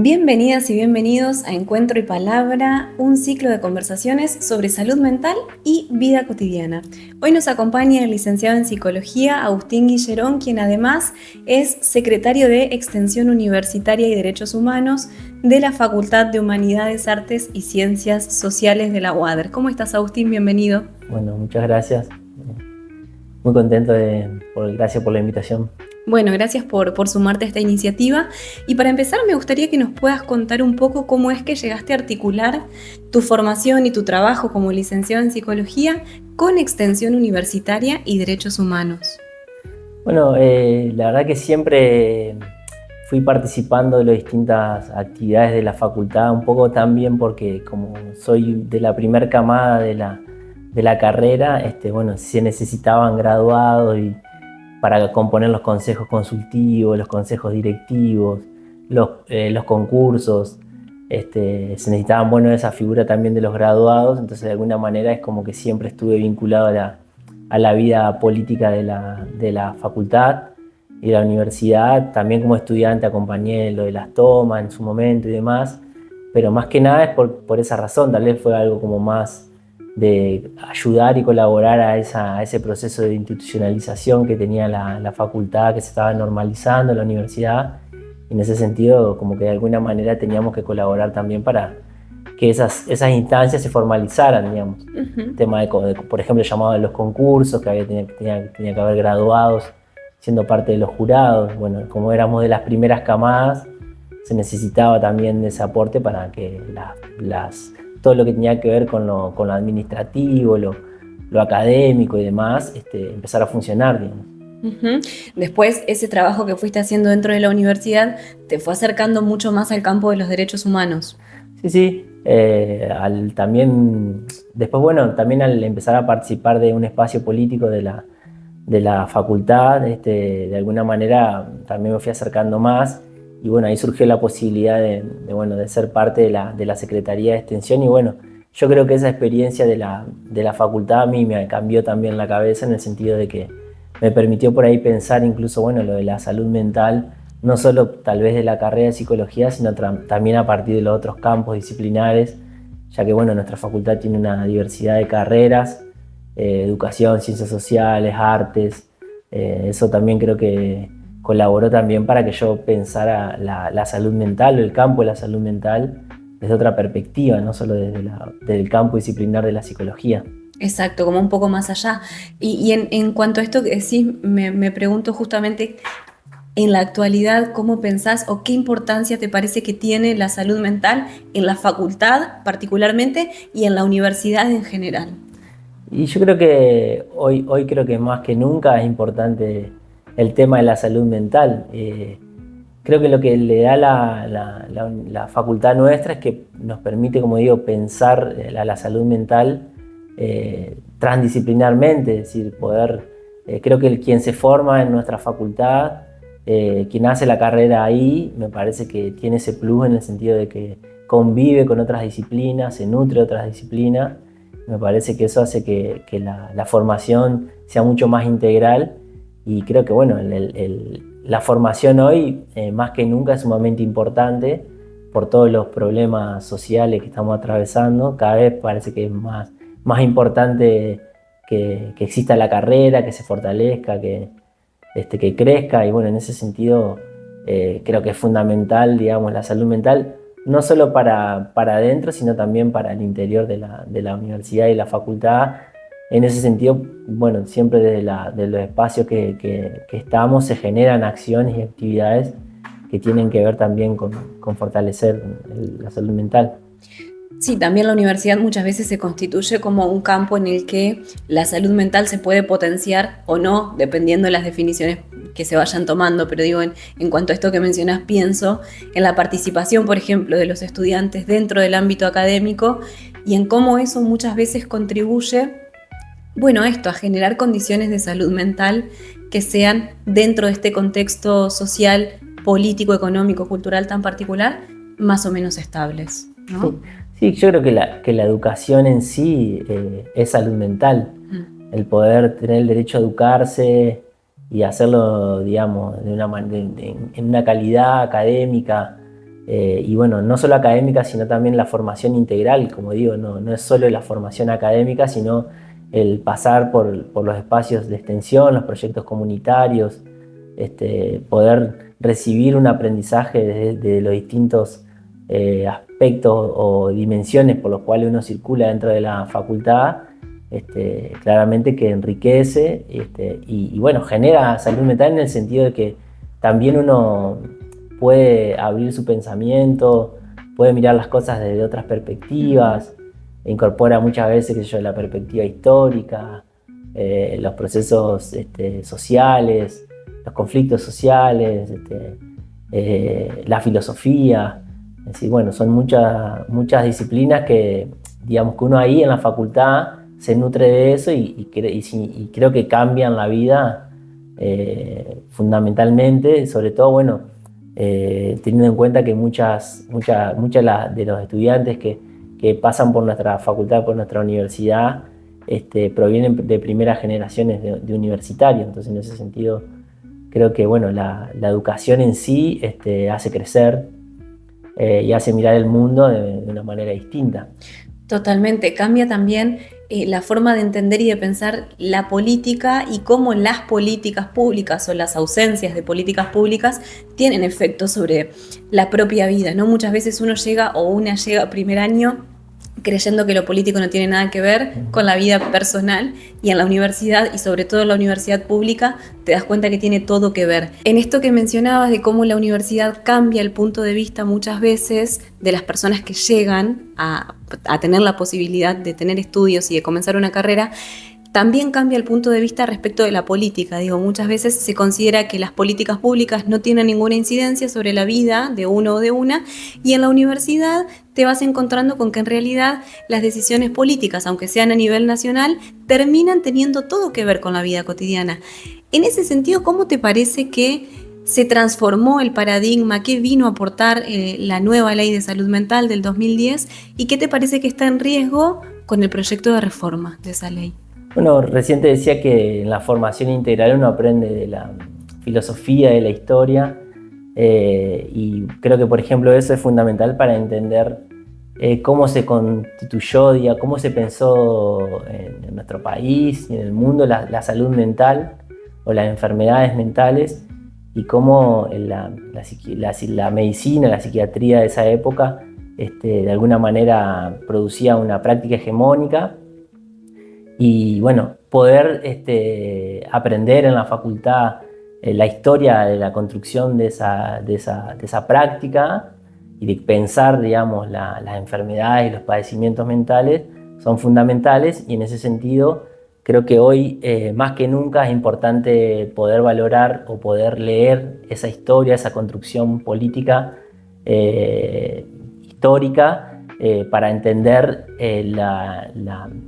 Bienvenidas y bienvenidos a Encuentro y Palabra, un ciclo de conversaciones sobre salud mental y vida cotidiana. Hoy nos acompaña el licenciado en Psicología Agustín Guillerón, quien además es secretario de Extensión Universitaria y Derechos Humanos de la Facultad de Humanidades, Artes y Ciencias Sociales de la UADER. ¿Cómo estás, Agustín? Bienvenido. Bueno, muchas gracias. Muy contento gracias por la invitación. Bueno, gracias por sumarte a esta iniciativa. Y para empezar, me gustaría que nos puedas contar un poco cómo es que llegaste a articular tu formación y tu trabajo como licenciado en Psicología con Extensión Universitaria y Derechos Humanos. Bueno, la verdad que siempre fui participando de las distintas actividades de la facultad, un poco también porque como soy de la primer camada de la carrera, bueno, se necesitaban graduados para componer los consejos consultivos, los consejos directivos, los concursos. Se necesitaban, bueno, esa figura también de los graduados, entonces de alguna manera es como que siempre estuve vinculado a la vida política de la facultad y de la universidad. También como estudiante acompañé lo de las tomas en su momento y demás, pero más que nada es por esa razón, tal vez fue algo como más de ayudar y colaborar a ese proceso de institucionalización que tenía la facultad, que se estaba normalizando en la universidad. Y en ese sentido, como que de alguna manera teníamos que colaborar también para que esas instancias se formalizaran, digamos. El tema por ejemplo, el llamado de los concursos, que tenía que haber graduados siendo parte de los jurados. Bueno, como éramos de las primeras camadas, se necesitaba también de ese aporte para que todo lo que tenía que ver con lo administrativo, lo académico y demás, empezar a funcionar, digamos. Después, ese trabajo que fuiste haciendo dentro de la universidad te fue acercando mucho más al campo de los derechos humanos. Sí. Después, bueno, también al empezar a participar de un espacio político de la facultad, de alguna manera también me fui acercando más. Y bueno, ahí surgió la posibilidad de ser parte de la Secretaría de Extensión. Y bueno, yo creo que esa experiencia de la facultad a mí me cambió también la cabeza, en el sentido de que me permitió por ahí pensar incluso, bueno, lo de la salud mental, no solo tal vez de la carrera de psicología, sino también a partir de los otros campos disciplinares, ya que bueno, nuestra facultad tiene una diversidad de carreras, educación, ciencias sociales, artes. Eso también creo que colaboró también para que yo pensara la salud mental, o el campo de la salud mental, desde otra perspectiva, no solo desde el campo disciplinar de la psicología. Exacto, como un poco más allá. Y en cuanto a esto que decís, me pregunto justamente, en la actualidad, ¿cómo pensás o qué importancia te parece que tiene la salud mental en la facultad particularmente y en la universidad en general? Y yo creo que hoy creo que más que nunca es importante el tema de la salud mental. Creo que lo que le da la facultad nuestra es que nos permite, como digo, pensar la salud mental transdisciplinarmente, es decir, creo que quien se forma en nuestra facultad, quien hace la carrera ahí, me parece que tiene ese plus en el sentido de que convive con otras disciplinas, se nutre de otras disciplinas. Me parece que eso hace que la formación sea mucho más integral, y creo que bueno, la formación hoy más que nunca es sumamente importante por todos los problemas sociales que estamos atravesando. Cada vez parece que es más importante que exista la carrera, que se fortalezca, que crezca. Y bueno, en ese sentido creo que es fundamental, digamos, la salud mental, no solo para adentro, sino también para el interior de la universidad y la facultad. En ese sentido, bueno, siempre de los espacios que estamos se generan acciones y actividades que tienen que ver también con fortalecer la salud mental. Sí, también la universidad muchas veces se constituye como un campo en el que la salud mental se puede potenciar o no, dependiendo de las definiciones que se vayan tomando. Pero digo, en cuanto a esto que mencionás, pienso en la participación, por ejemplo, de los estudiantes dentro del ámbito académico y en cómo eso muchas veces contribuye, bueno, a generar condiciones de salud mental que sean dentro de este contexto social, político, económico, cultural tan particular, más o menos estables, ¿no? Sí, yo creo que la educación en sí es salud mental. El poder tener el derecho a educarse y hacerlo, digamos, en una calidad académica, Y bueno, no solo académica, sino también la formación integral, como digo, no es solo la formación académica, sino el pasar por los espacios de extensión, los proyectos comunitarios, poder recibir un aprendizaje de los distintos aspectos o dimensiones por los cuales uno circula dentro de la facultad, claramente que enriquece y bueno, genera salud mental en el sentido de que también uno puede abrir su pensamiento, puede mirar las cosas desde otras perspectivas, incorpora muchas veces, qué sé yo, la perspectiva histórica, los procesos sociales, los conflictos sociales, la filosofía. Es decir, bueno, son muchas disciplinas que, digamos, que uno ahí en la facultad se nutre de eso y creo que cambian la vida fundamentalmente, sobre todo, bueno, teniendo en cuenta que muchas de los estudiantes que pasan por nuestra facultad, por nuestra universidad, provienen de primeras generaciones de universitarios. Entonces, en ese sentido, creo que bueno, la educación en sí hace crecer y hace mirar el mundo de una manera distinta. Totalmente, cambia también la forma de entender y de pensar la política y cómo las políticas públicas o las ausencias de políticas públicas tienen efecto sobre la propia vida, ¿no? Muchas veces uno llega o una llega a primer año creyendo que lo político no tiene nada que ver con la vida personal, y en la universidad, y sobre todo en la universidad pública, te das cuenta que tiene todo que ver. En esto que mencionabas de cómo la universidad cambia el punto de vista muchas veces de las personas que llegan a tener la posibilidad de tener estudios y de comenzar una carrera, también cambia el punto de vista respecto de la política. Digo, muchas veces se considera que las políticas públicas no tienen ninguna incidencia sobre la vida de uno o de una, y en la universidad te vas encontrando con que en realidad las decisiones políticas, aunque sean a nivel nacional, terminan teniendo todo que ver con la vida cotidiana. En ese sentido, ¿cómo te parece que se transformó el paradigma? ¿Qué vino a aportar la nueva ley de salud mental del 2010? ¿Y qué te parece que está en riesgo con el proyecto de reforma de esa ley? Bueno, recién te decía que en la formación integral uno aprende de la filosofía, de la historia, y creo que, por ejemplo, eso es fundamental para entender cómo se constituyó, cómo se pensó en nuestro país y en el mundo la salud mental o las enfermedades mentales, y cómo la medicina, la psiquiatría de esa época de alguna manera producía una práctica hegemónica. Y bueno, poder aprender en la facultad la historia de la construcción de esa práctica y de pensar, digamos, las enfermedades y los padecimientos mentales son fundamentales, y en ese sentido creo que hoy más que nunca es importante poder valorar o poder leer esa historia, esa construcción política histórica, para entender la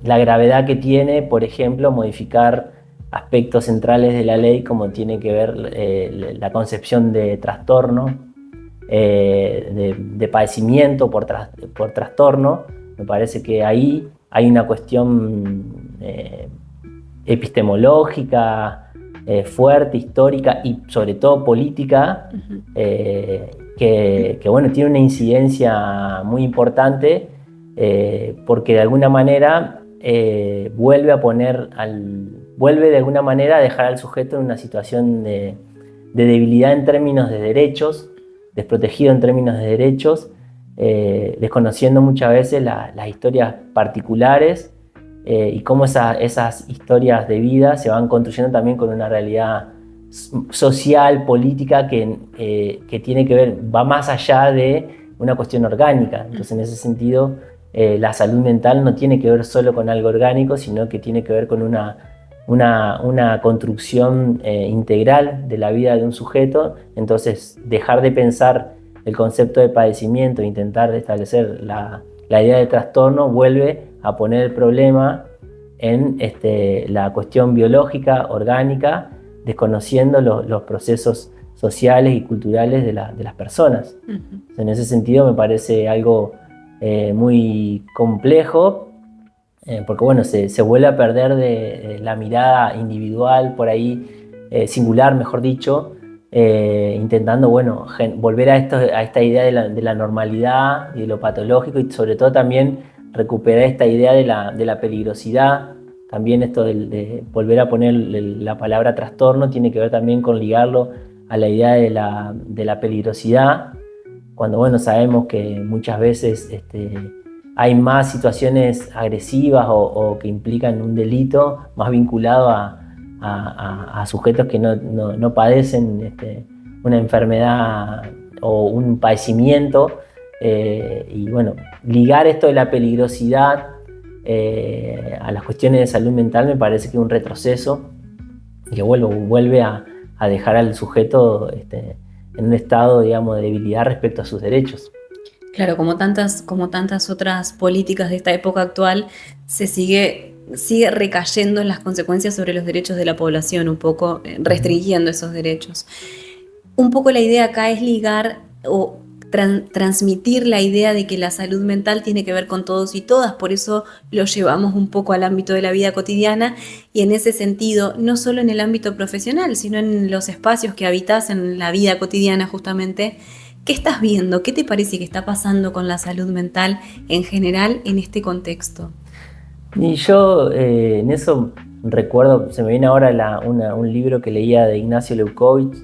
gravedad que tiene, por ejemplo, modificar aspectos centrales de la ley, como tiene que ver la concepción de trastorno, de padecimiento por trastorno. Me parece que ahí hay una cuestión epistemológica fuerte, histórica y sobre todo política, que bueno, tiene una incidencia muy importante, porque de alguna manera vuelve de alguna manera a dejar al sujeto en una situación de debilidad en términos de derechos, desprotegido en términos de derechos, desconociendo muchas veces las historias particulares, y cómo esas historias de vida se van construyendo también con una realidad social, política, que tiene que ver, va más allá de una cuestión orgánica. Entonces, en ese sentido, la salud mental no tiene que ver solo con algo orgánico, sino que tiene que ver con una construcción integral de la vida de un sujeto. Entonces, dejar de pensar el concepto de padecimiento e intentar establecer la idea de trastorno vuelve a poner el problema en la cuestión biológica, orgánica, desconociendo los procesos sociales y culturales de las personas. Uh-huh. En ese sentido me parece algo muy complejo, porque bueno, se vuelve a perder de la mirada individual, por ahí singular, mejor dicho, intentando, bueno, volver a esta idea de la normalidad y de lo patológico, y sobre todo también recuperar esta idea de la peligrosidad. También esto de volver a poner la palabra trastorno tiene que ver también con ligarlo a la idea de la peligrosidad, cuando bueno, sabemos que muchas veces hay más situaciones agresivas o que implican un delito más vinculado a sujetos que no padecen una enfermedad o un padecimiento. Y bueno, ligar esto de la peligrosidad a las cuestiones de salud mental me parece que es un retroceso y que vuelve a dejar al sujeto en un estado, digamos, de debilidad respecto a sus derechos. Claro, como tantas otras políticas de esta época actual, sigue recayendo en las consecuencias sobre los derechos de la población, un poco restringiendo esos derechos. Un poco la idea acá es ligar o transmitir la idea de que la salud mental tiene que ver con todos y todas, por eso lo llevamos un poco al ámbito de la vida cotidiana, y en ese sentido, no solo en el ámbito profesional, sino en los espacios que habitas en la vida cotidiana justamente. ¿Qué estás viendo? ¿Qué te parece que está pasando con la salud mental en general en este contexto? Y yo en eso recuerdo, se me viene ahora un libro que leía de Ignacio Leucovitz,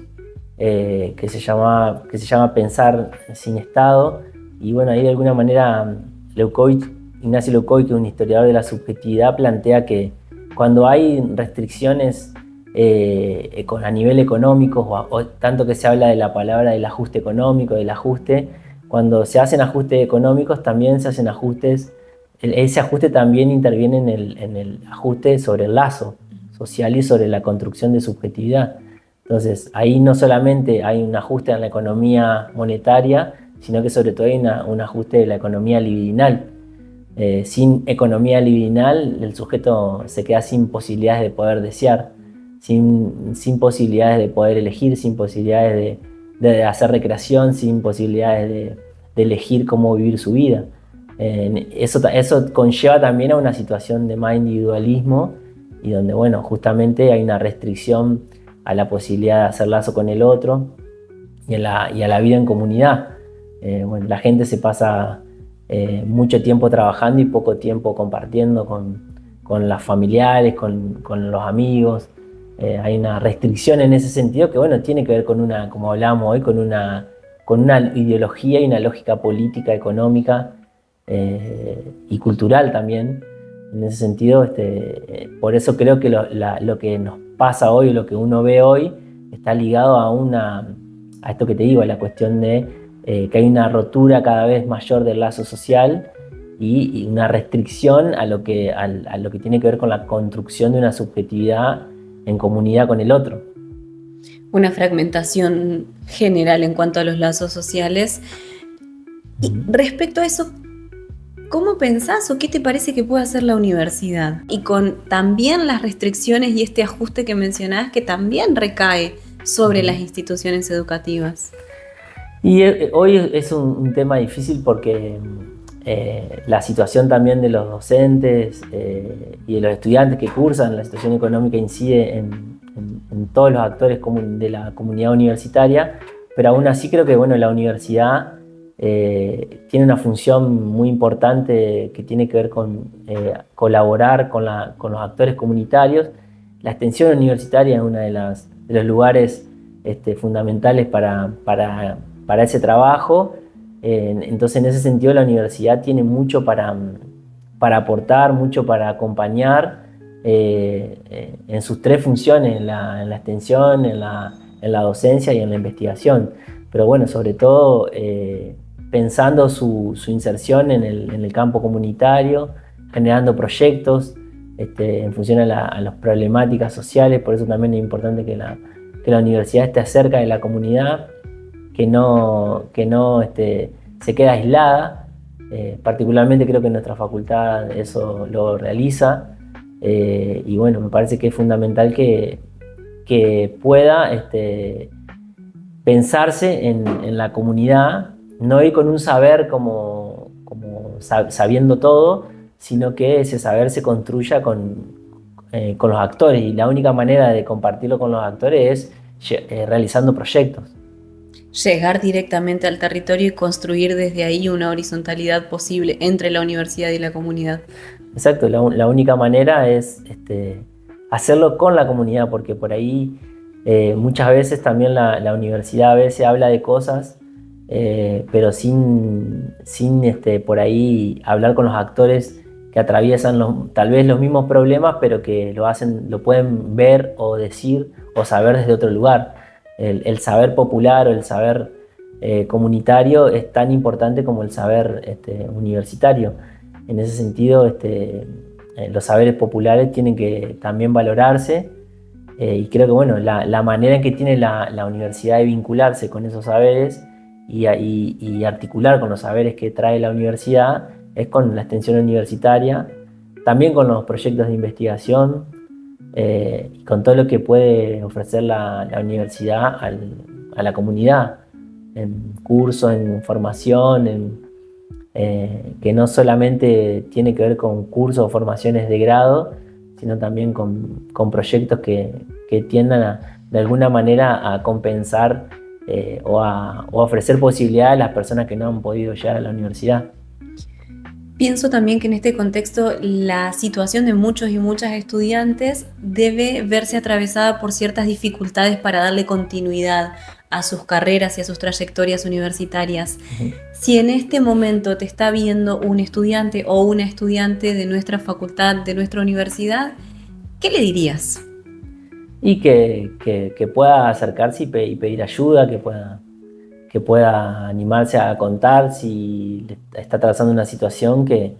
que se llama Pensar sin Estado, y bueno, ahí de alguna manera Ignacio Leucovitz, que es un historiador de la subjetividad, plantea que cuando hay restricciones a nivel económico, o tanto que se habla de la palabra del ajuste económico, del ajuste, cuando se hacen ajustes económicos también se hacen ajustes, ese ajuste también interviene en el ajuste sobre el lazo social y sobre la construcción de subjetividad. Entonces, ahí no solamente hay un ajuste en la economía monetaria, sino que sobre todo hay un ajuste de la economía libidinal. Sin economía libidinal, el sujeto se queda sin posibilidades de poder desear, sin posibilidades de poder elegir, sin posibilidades de hacer recreación, sin posibilidades de elegir cómo vivir su vida. Eso conlleva también a una situación de más individualismo, y donde, bueno, justamente hay una restricción a la posibilidad de hacer lazo con el otro y a la vida en comunidad. Bueno, la gente se pasa mucho tiempo trabajando y poco tiempo compartiendo con los familiares, con los amigos. Hay una restricción en ese sentido que, bueno, tiene que ver con como hablábamos hoy, con una ideología y una lógica política, económica y cultural también. En ese sentido, por eso creo que lo que nos pasa hoy, lo que uno ve hoy, está ligado a esto que te digo, a la cuestión de que hay una rotura cada vez mayor del lazo social y una restricción a lo que tiene que ver con la construcción de una subjetividad en comunidad con el otro. Una fragmentación general en cuanto a los lazos sociales. Y respecto a eso, ¿cómo pensás o qué te parece que puede hacer la universidad? Y con también las restricciones y este ajuste que mencionás, que también recae sobre las instituciones educativas. Y hoy es un tema difícil porque la situación también de los docentes y de los estudiantes que cursan, la situación económica incide en todos los actores de la comunidad universitaria, pero aún así creo que, bueno, la universidad tiene una función muy importante que tiene que ver con colaborar con los actores comunitarios. La extensión universitaria es uno de los lugares fundamentales para ese trabajo. Entonces, en ese sentido, la universidad tiene mucho para aportar, mucho para acompañar en sus tres funciones, en la extensión, en la docencia y en la investigación. Pero bueno, sobre todo pensando su inserción en el campo comunitario, generando proyectos en función a las problemáticas sociales. Por eso también es importante que la universidad esté cerca de la comunidad, que no se quede aislada. Particularmente creo que nuestra facultad eso lo realiza. Y bueno, me parece que es fundamental que pueda pensarse en la comunidad, no ir con un saber como sabiendo todo, sino que ese saber se construya con los actores, y la única manera de compartirlo con los actores es realizando proyectos. Llegar directamente al territorio y construir desde ahí una horizontalidad posible entre la universidad y la comunidad. Exacto, la única manera es hacerlo con la comunidad, porque por ahí muchas veces también la universidad a veces habla de cosas, pero sin por ahí hablar con los actores que atraviesan tal vez los mismos problemas, pero que lo pueden ver o decir o saber desde otro lugar. El saber popular o el saber comunitario es tan importante como el saber universitario. En ese sentido, los saberes populares tienen que también valorarse, y creo que bueno, la manera en que tiene la universidad de vincularse con esos saberes y articular con los saberes que trae la universidad es con la extensión universitaria, también con los proyectos de investigación, y con todo lo que puede ofrecer la universidad a la comunidad, en cursos, en formación, que no solamente tiene que ver con cursos o formaciones de grado, sino también con proyectos que tiendan de alguna manera a compensar o a ofrecer posibilidades a las personas que no han podido llegar a la universidad. Pienso también que en este contexto la situación de muchos y muchas estudiantes debe verse atravesada por ciertas dificultades para darle continuidad a sus carreras y a sus trayectorias universitarias. Uh-huh. Si en este momento te está viendo un estudiante o una estudiante de nuestra facultad, de nuestra universidad, ¿qué le dirías? Y que pueda acercarse y pedir ayuda, que pueda animarse a contar si está atravesando una situación, que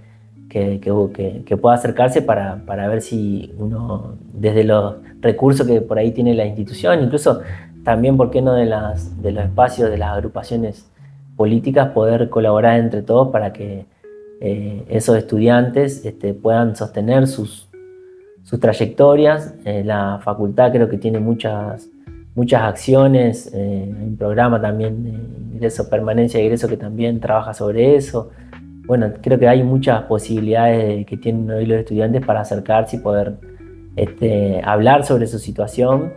pueda acercarse para ver si uno, desde los recursos que por ahí tiene la institución, incluso también, ¿por qué no de los espacios de las agrupaciones políticas, poder colaborar entre todos para que esos estudiantes puedan sostener sus trayectorias? La facultad creo que tiene muchas acciones, un programa también de ingreso, permanencia de ingreso, que también trabaja sobre eso. Bueno, creo que hay muchas posibilidades que tienen hoy los estudiantes para acercarse y poder hablar sobre su situación,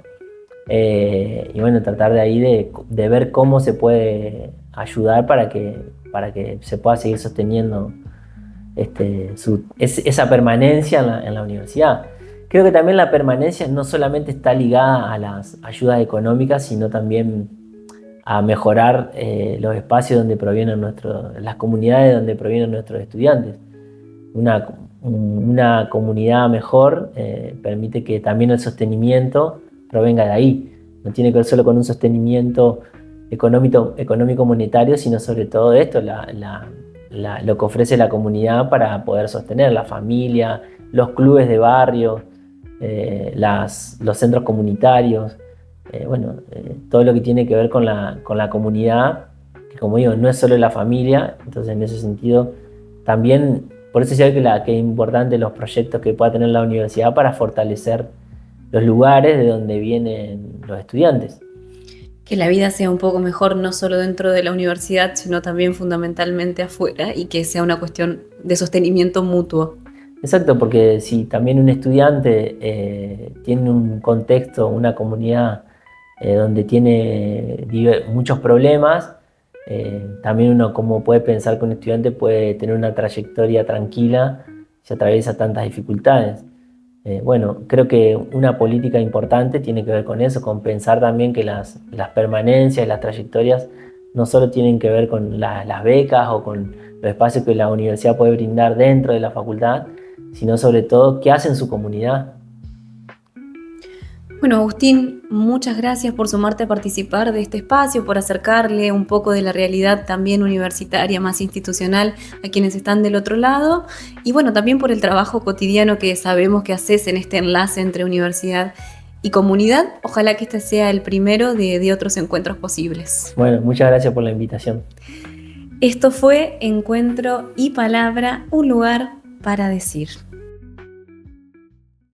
y bueno, tratar de ahí de ver cómo se puede ayudar para que se pueda seguir sosteniendo esa permanencia en la universidad. Creo que también la permanencia no solamente está ligada a las ayudas económicas, sino también a mejorar los espacios donde provienen las comunidades donde provienen nuestros estudiantes. Una comunidad mejor permite que también el sostenimiento provenga de ahí. No tiene que ver solo con un sostenimiento económico monetario, sino sobre todo esto, lo que ofrece la comunidad para poder sostener la familia, los clubes de barrio, los centros comunitarios, todo lo que tiene que ver con la comunidad, que como digo, no es solo la familia. Entonces, en ese sentido, también, por eso sé que es importante los proyectos que pueda tener la universidad para fortalecer los lugares de donde vienen los estudiantes. Que la vida sea un poco mejor, no solo dentro de la universidad, sino también fundamentalmente afuera, y que sea una cuestión de sostenimiento mutuo. Exacto, porque si también un estudiante tiene un contexto, una comunidad donde tiene muchos problemas, también uno como puede pensar que un estudiante puede tener una trayectoria tranquila si atraviesa tantas dificultades. Creo que una política importante tiene que ver con eso, con pensar también que las permanencias y las trayectorias no solo tienen que ver con las becas o con los espacios que la universidad puede brindar dentro de la facultad, sino sobre todo qué hace en su comunidad. Bueno, Agustín, muchas gracias por sumarte a participar de este espacio, por acercarle un poco de la realidad también universitaria, más institucional, a quienes están del otro lado, y bueno, también por el trabajo cotidiano que sabemos que haces en este enlace entre universidad y comunidad. Ojalá que este sea el primero de otros encuentros posibles. Bueno, muchas gracias por la invitación. Esto fue Encuentro y Palabra, un lugar para decir.